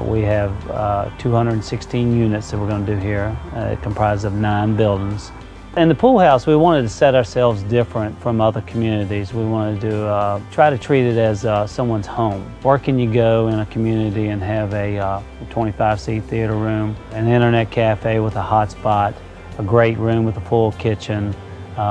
We have 216 units that we're going to do here, comprised of 9 buildings. In the pool house, we wanted to set ourselves different from other communities. We wanted to try to treat it as someone's home. Where can you go in a community and have a 25-seat theater room, an internet cafe with a hotspot, a great room with a full kitchen.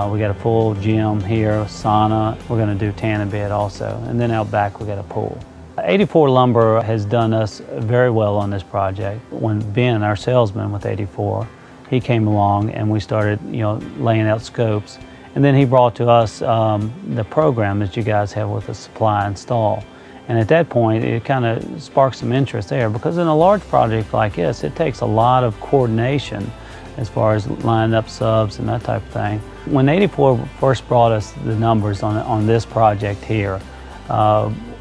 We got a full gym here, sauna. We're going to do tanning bed also. And then out back, we got a pool. 84 Lumber has done us very well on this project. When Ben, our salesman with 84, he came along and we started, laying out scopes. And then he brought to us the program that you guys have with the supply install. And at that point, it kind of sparked some interest there, because in a large project like this, it takes a lot of coordination as far as lining up subs and that type of thing. When 84 first brought us the numbers on this project here,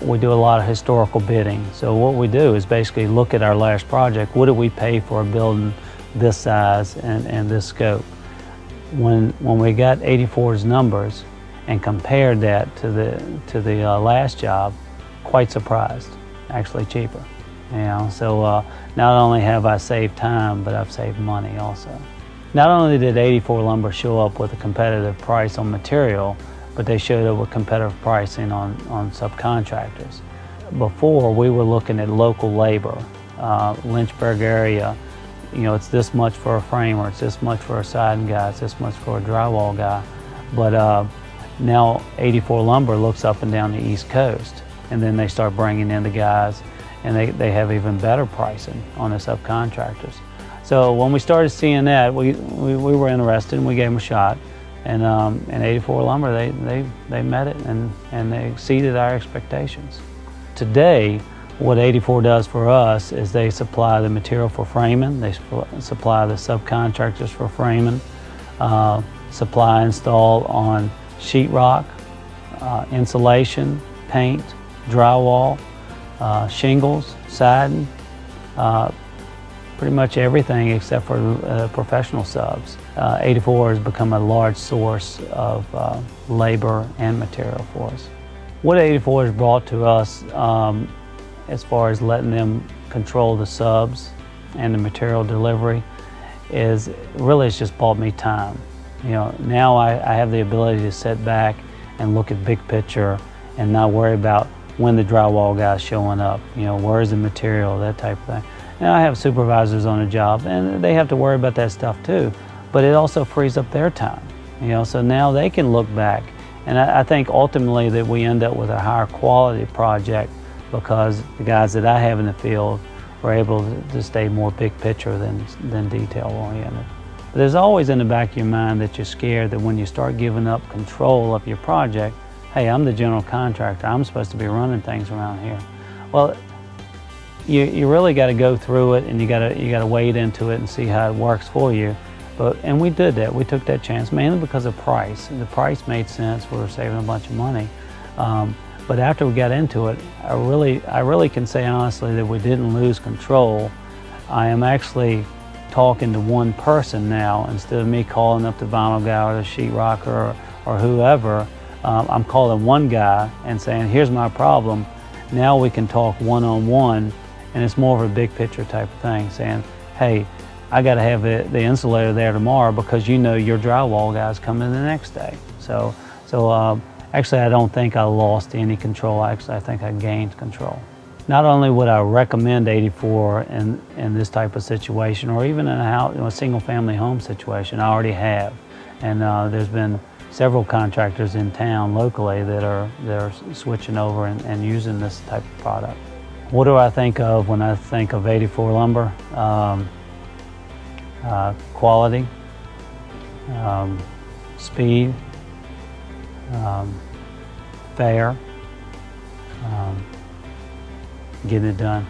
we do a lot of historical bidding. So what we do is basically look at our last project. What did we pay for a building this size and this scope? When we got 84's numbers and compared that to the last job, quite surprised. Actually cheaper. So not only have I saved time, but I've saved money also. Not only did 84 Lumber show up with a competitive price on material, but they showed up with competitive pricing on subcontractors. Before, we were looking at local labor. Lynchburg area, it's this much for a framer, it's this much for a siding guy, it's this much for a drywall guy. But now 84 Lumber looks up and down the East Coast, and then they start bringing in the guys, and they have even better pricing on the subcontractors. So when we started seeing that, we were interested and we gave them a shot. And 84 Lumber, they met it and they exceeded our expectations. Today, what 84 does for us is they supply the material for framing, they supply the subcontractors for framing, supply install on sheetrock, insulation, paint, drywall, shingles, siding, pretty much everything except for professional subs. 84 has become a large source of labor and material for us. What 84 has brought to us as far as letting them control the subs and the material delivery is really, it's just bought me time. Now I have the ability to sit back and look at big picture and not worry about when the drywall guy's showing up, where's the material, that type of thing. Now I have supervisors on a job and they have to worry about that stuff too, but it also frees up their time, so now they can look back. And I think ultimately that we end up with a higher quality project because the guys that I have in the field are able to stay more big picture than detail oriented. But there's always in the back of your mind that you're scared that when you start giving up control of your project, hey, I'm the general contractor, I'm supposed to be running things around here. Well, you really got to go through it and you got to wade into it and see how it works for you. And we did that. We took that chance mainly because of price. The price made sense. We were saving a bunch of money. But after we got into it, I really can say honestly that we didn't lose control. I am actually talking to one person now instead of me calling up the vinyl guy or the sheetrocker or whoever. I'm calling one guy and saying, here's my problem. Now we can talk one-on-one, and it's more of a big picture type of thing, saying, hey, I got to have the insulator there tomorrow because your drywall guy's coming the next day. So actually I don't think I lost any control. Actually, I think I gained control. Not only would I recommend 84 in this type of situation, or even in a single family home situation, I already have. And there's been several contractors in town locally that are switching over and using this type of product. What do I think of when I think of 84 Lumber? Quality, speed, fair, getting it done.